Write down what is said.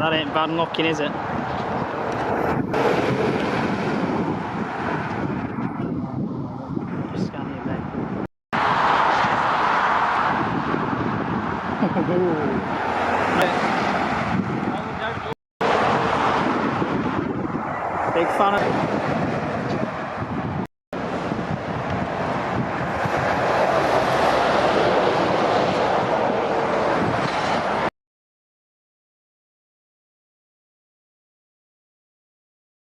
that ain't bad looking, is it? Just scan your bag. Big fan of